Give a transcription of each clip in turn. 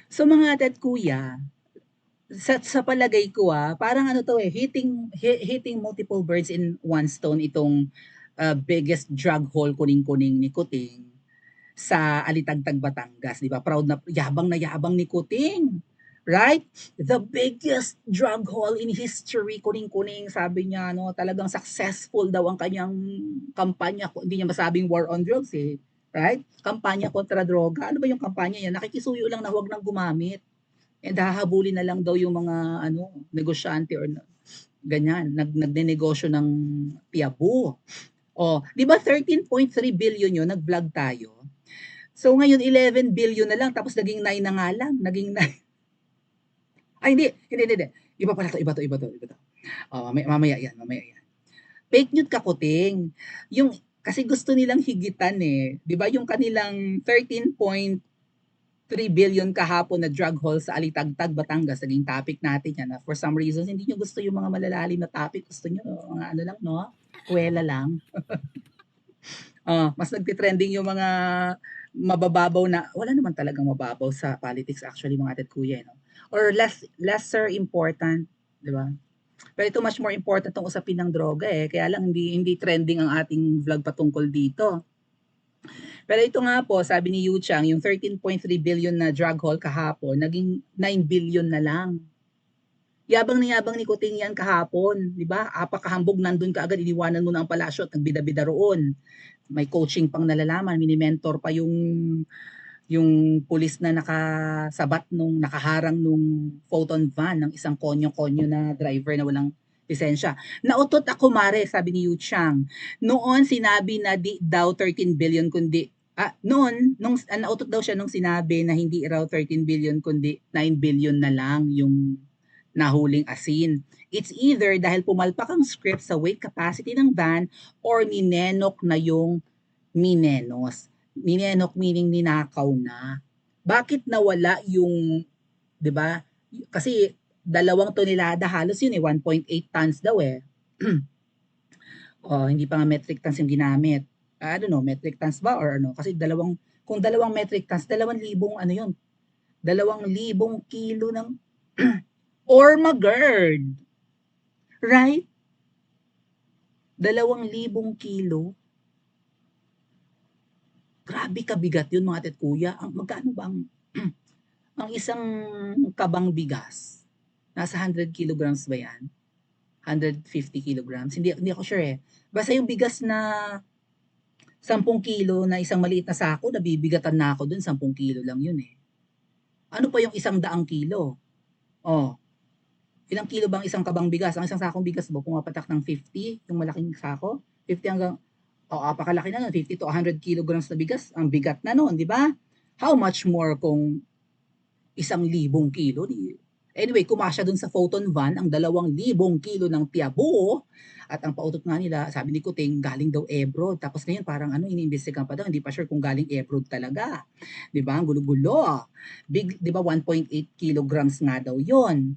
So mga ate at kuya, sa palagay ko parang ano 'to hitting multiple birds in one stone itong, biggest drug haul kuning-kuning ni Kuting sa Alitagtag, Batangas, 'di ba? Proud na yabang ni Kuting, right? The biggest drug haul in history, kuning-kuning, sabi niya no, talagang successful daw ang kanyang kampanya, hindi niya masabing war on drugs right? Kampanya kontra droga. Ano ba yung kampanya niya? Nakikisuyo lang na huwag nang gumamit. And hahabulin na lang daw yung mga negosyante or ganyan, nagnenegosyo ng Piabu. Oh, 'di ba 13.3 billion 'yun, nag-vlog tayo. So ngayon 11 billion na lang tapos naging 9 na nga lang, naging 9. Ay hindi. Iba pala to, iba to. Oh, mamaya 'yan, mamaya 'yan. Fake news kakuting. Yung kasi gusto nilang higitan 'Di ba yung kanilang 13.3 billion kahapon na drug haul sa Alitagtag, Batangas, naging topic natin yan. For some reasons, hindi nyo gusto yung mga malalalim na topic. Gusto nyo, mga ano lang, no? Kwela lang. Mas nagtitrending yung mga mabababaw na, wala naman talagang mababaw sa politics actually mga atit kuya, no? Or lesser important, di ba? Pero ito much more important tong usapin ng droga kaya lang hindi trending ang ating vlog patungkol dito. Pero ito nga po, sabi ni Yu Chang, yung 13.3 billion na drug haul kahapon, naging 9 billion na lang. Yabang na yabang ni Kuting yan kahapon, di ba? Apakahambog, nandun ka agad, iniwanan mo na ang palasyo at nagbida-bida roon. May coaching pang nalalaman, mini-mentor pa yung pulis na nakasabat nakaharang nung photon van ng isang konyo-konyo na driver na walang lisensya. Nautot ako mare, sabi ni Yu Chang. Noon sinabi na di daw 13 billion kundi nautot daw siya nung sinabi na hindi raw 13 billion kundi 9 billion na lang yung nahuling asin. It's either dahil pumalpak ang script sa weight capacity ng van or ninenok na yung minenos. Ninenok meaning ninakaw na. Bakit nawala yung, 'di ba? Kasi 2 tonelada halos yun 1.8 tons daw hindi pa nga metric tons yung ginamit. I don't know, metric tons ba or ano? Kasi kung 2 metric tons, 2,000 ano yun? 2,000 kilo ng Ormagerd. Right? 2,000 kilo. Grabe kabigat yun mga tet kuya. Magkano ba ang isang kabang bigas? Nasa 100 kilograms ba yan? 150 kilograms? Hindi ako sure Basta yung bigas na 10 kilo na isang maliit na sako, nabibigatan na ako dun, 10 kilo lang yun Ano pa yung 100 kilo? Oh, ilang kilo bang isang kabang bigas? Ang isang sakong bigas ba pumapatak ng 50, yung malaking sako? 50 hanggang, apakalaki na nun, 50 to 100 kilograms na bigas, ang bigat na nun, di ba? How much more kung 1,000 kilo? Anyway, kumasya dun sa photon van ang 2,000 kilo ng tiabo at ang pautot nga nila, sabi ni Kuting, galing daw Ebro. Tapos ngayon parang iniimbestigahan pa daw, hindi pa sure kung galing Ebro talaga. 'Di ba? Ang gulo-gulo. Big, 'di ba 1.8 kilograms nga daw 'yon.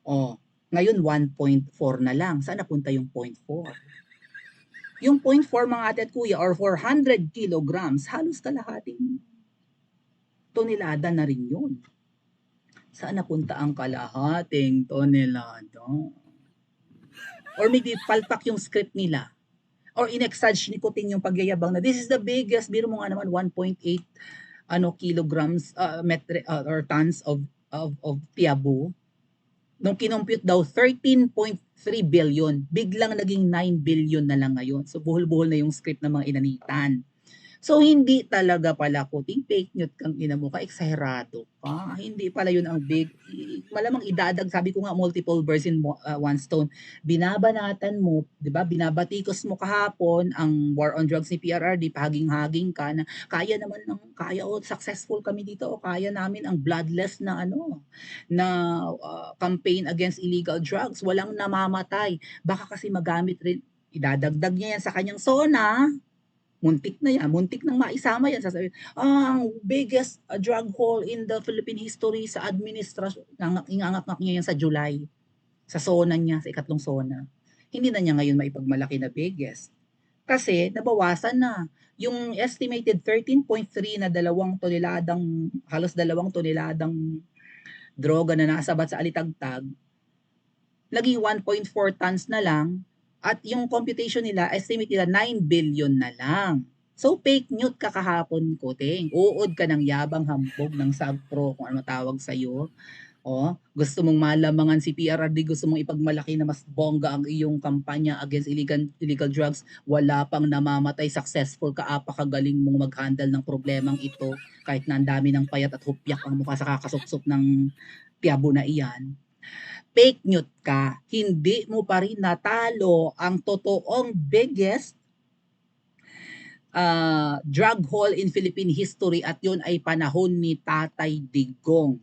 Oh, ngayon 1.4 na lang. Saan napunta yung 0.4? Yung 0.4 mga ate at kuya or 400 kilograms, halos kalahating tonelada na rin yun. Saan napunta ang kalahating tonelada? Or maybe palpak yung script nila. Or in-exage ni Kuting yung pagyayabang na this is the biggest, biro mo nga naman 1.8 kilograms or tons of tiabo. Nung kinompute daw 13.3 billion, biglang naging 9 billion na lang ngayon. So buhol-buhol na yung script ng mga inanitan. So, hindi talaga pala Kuting fake news kang ina mo, ka-eksaherado ka. Hindi pala yun ang malamang sabi ko nga, multiple birds in one stone. Binabanatan mo, di ba? Binabatikos mo kahapon ang war on drugs ni PRRD, pahaging-haging ka na successful kami dito o kaya namin ang bloodless na campaign against illegal drugs. Walang namamatay. Baka kasi magamit rin, idadagdag niya yan sa kanyang SONA. Muntik na yan, muntik nang maisama yan. Sasabihin, ang biggest drug haul in the Philippine history sa administrasyon. Ingangak niya yan sa July. Sa SONA niya, sa ikatlong SONA. Hindi na niya ngayon maipagmalaki na biggest. Kasi nabawasan na. Yung estimated 13.3 na halos 2 toneladang droga na nasabat sa alitagtag, naging 1.4 tons na lang at yung computation nila, estimate nila 9 billion na lang. So, fake news ka kahapon, Kuting. Uod ka ng yabang hambog ng SAGPRO, kung ano tawag sa'yo. O, gusto mong malamangan si PRRD, gusto mong ipagmalaki na mas bongga ang iyong kampanya against illegal drugs, wala pang namamatay, successful ka, apakagaling mong mag-handle ng problemang ito, kahit na ang dami ng payat at hupyak ang mukha sa kakasupsop ng tiyabo na iyan. Fake news ka, hindi mo pa rin natalo ang totoong biggest drug haul in Philippine history, at yun ay panahon ni Tatay Digong.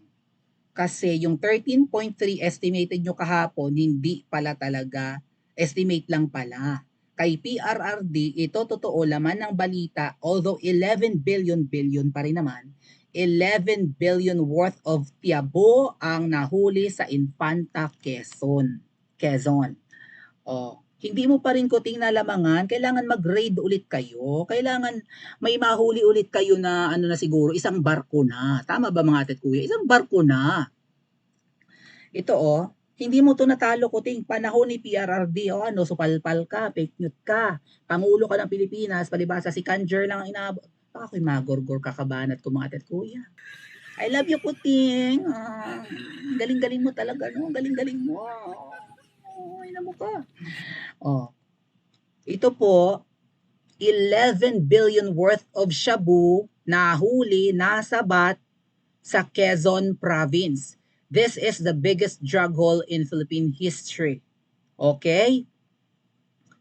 Kasi yung 13.3 estimated nyo kahapon, hindi pala talaga, estimate lang pala. Kay PRRD, ito totoo, laman ng balita, although 11 billion pa rin naman, 11 billion worth of tiabo ang nahuli sa Infanta, Quezon. Hindi mo pa rin Kuting nalamangan, kailangan mag-raid ulit kayo. Kailangan may mahuli ulit kayo na ano na siguro, isang barko na. Tama ba mga ate at kuya? Isang barko na. Ito hindi mo to natalo Kuting. Panahon ni PRRD, supalpal ka, fake news ka. Pangulo ka ng Pilipinas, palibasa si Kanjer lang ang inaabot. Ako'y magorgor kakabanat ko mga ate at kuya. I love you Kuting. Galing-galing mo talaga, no? Galing-galing mo. Ay na mo ka. Ito po, 11 billion worth of shabu nahuli, nasabat sa Quezon Province. This is the biggest drug haul in Philippine history. Okay?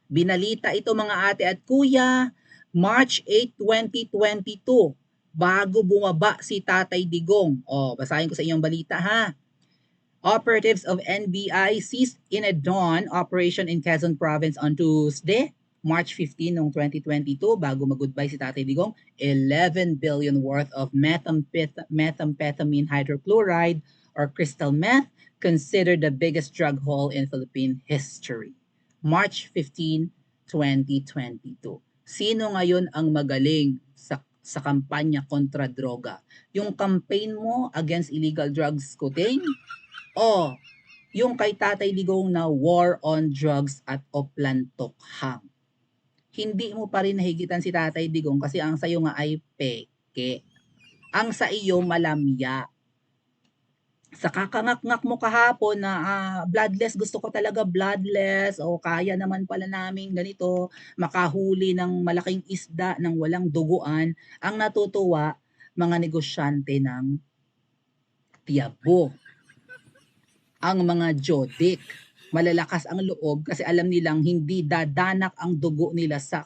Binalita ito mga ate at kuya, March 8, 2022, bago bumaba si Tatay Digong. Basahin ko sa inyong balita ha. Operatives of NBI seized in a dawn operation in Quezon Province on Tuesday, March 15 noong 2022, bago mag-goodbye si Tatay Digong, 11 billion worth of methamphetamine hydrochloride or crystal meth, considered the biggest drug haul in Philippine history. March 15, 2022. Sino ngayon ang magaling sa kampanya kontra droga? Yung campaign mo against illegal drugs, Kuting? Yung kay Tatay Digong na war on drugs at Oplan Tokhang. Hindi mo pa rin nahigitan si Tatay Digong kasi ang sayo nga ay peke. Ang sa iyo malamya. Sa kakangak-ngak mo kahapon na bloodless, gusto ko talaga bloodless, kaya naman pala namin ganito, makahuli ng malaking isda ng walang duguan, ang natutuwa, mga negosyante ng tiyabo. Ang mga jodik, malalakas ang loob kasi alam nilang hindi dadanak ang dugo nila sa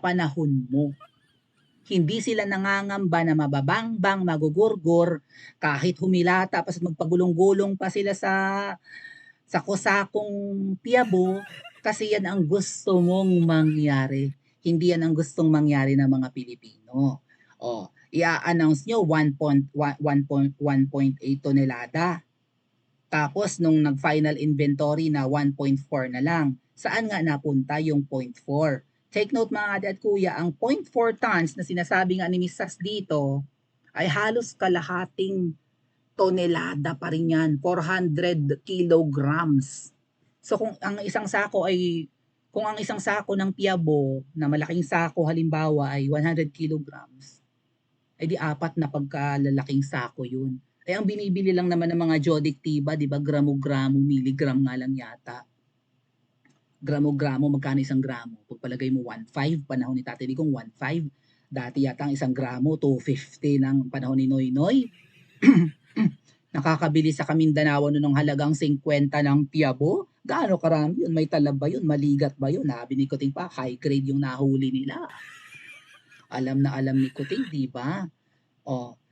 panahon mo. Hindi sila nangangamba na mababangbang, magugurgur, kahit humilata pa at magpagulong-gulong pa sila sa kusakong tiyabo, kasi yan ang gusto mong mangyari. Hindi yan ang gustong mangyari ng mga Pilipino. I-announce nyo 1.8 tonelada. Tapos nung nag-final inventory na 1.4 na lang, saan nga napunta yung 0.4? Take note mga ate at kuya, ang 0.4 tons na sinasabi nga ni Mrs. dito ay halos kalahating tonelada pa rin yan, 400 kilograms. So kung ang isang sako ng tiyabo na malaking sako halimbawa ay 100 kilograms, ay di 4 na pagkalalaking sako yun. Ang binibili lang naman ng mga jodictiva, di ba, gramo-gramo, milligram nga lang yata. Gramo-gramo, magkano isang gramo? Pagpalagay mo 1.5, panahon ni Tatay Digong 1.5. Dati yata ang isang gramo, 250 ng panahon ni Noy Noy. Nakakabili sa Kamindanao ng halagang 50 ng tiyabo. Gaano karami yun? May talab ba yun? Maligat ba yun? Nabi ni Kuting pa, high grade yung nahuli nila. Alam na alam ni Kuting, di ba?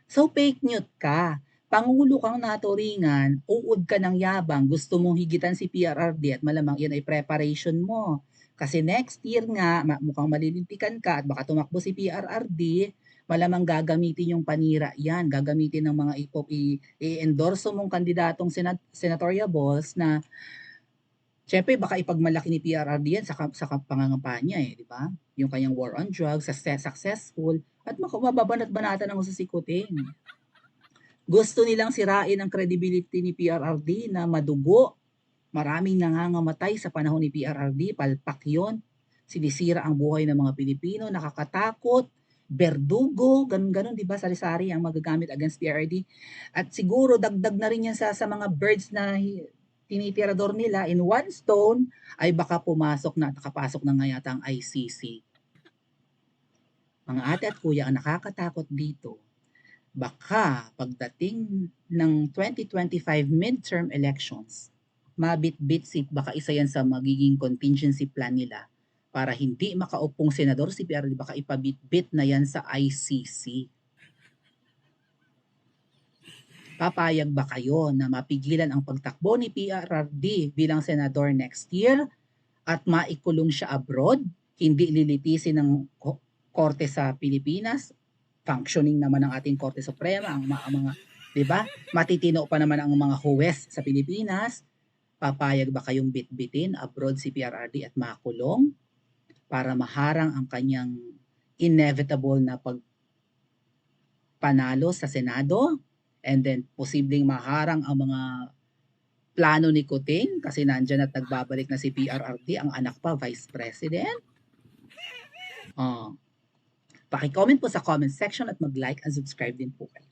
So fake news ka. Pangulo kang naturingan, uod ka ng yabang, gusto mong higitan si PRRD at malamang yan ay preparation mo. Kasi next year nga, mukhang malilintikan ka at baka tumakbo si PRRD, malamang gagamitin yung panira yan, gagamitin ng mga i-endorso mong kandidatong senatorial balls na syempre baka ipagmalaki ni PRRD yan sa pangangampanya di ba? Yung kanyang war on drugs, successful, at mababanat-banatan ng uso si Kuting. Gusto nilang sirain ang credibility ni PRRD na madugo. Maraming nangangamatay sa panahon ni PRRD, palpak yun. Sinisira ang buhay ng mga Pilipino, nakakatakot, berdugo, ganun-ganun, di ba? Sari-sari ang magagamit against PRRD. At siguro dagdag na rin yan sa mga birds na tinitirador nila in one stone, ay baka pumasok na at nakapasok na nga yata ang ICC. Mga ate at kuya, ang nakakatakot dito, baka pagdating ng 2025 midterm elections, mabit-bit si baka isa yan sa magiging contingency plan nila para hindi makaupong senador si PRRD, baka ipabit-bit na yan sa ICC. Papayag ba kayo na mapigilan ang pagtakbo ni PRRD bilang senador next year at maikulong siya abroad? Hindi lilitisin ng korte sa Pilipinas? Functioning naman ang ating Korte Suprema, ang mga, 'di ba? Matitino pa naman ang mga huwes sa Pilipinas. Papayag ba kayong bitbitin abroad si PRRD at makulong para maharang ang kanyang inevitable na pagpanalo sa Senado, and then posibleng maharang ang mga plano ni Kuting kasi nandyan at nagbabalik na si PRRD, ang anak pa Vice President? Paki-comment po sa comment section at mag-like and subscribe din po kayo.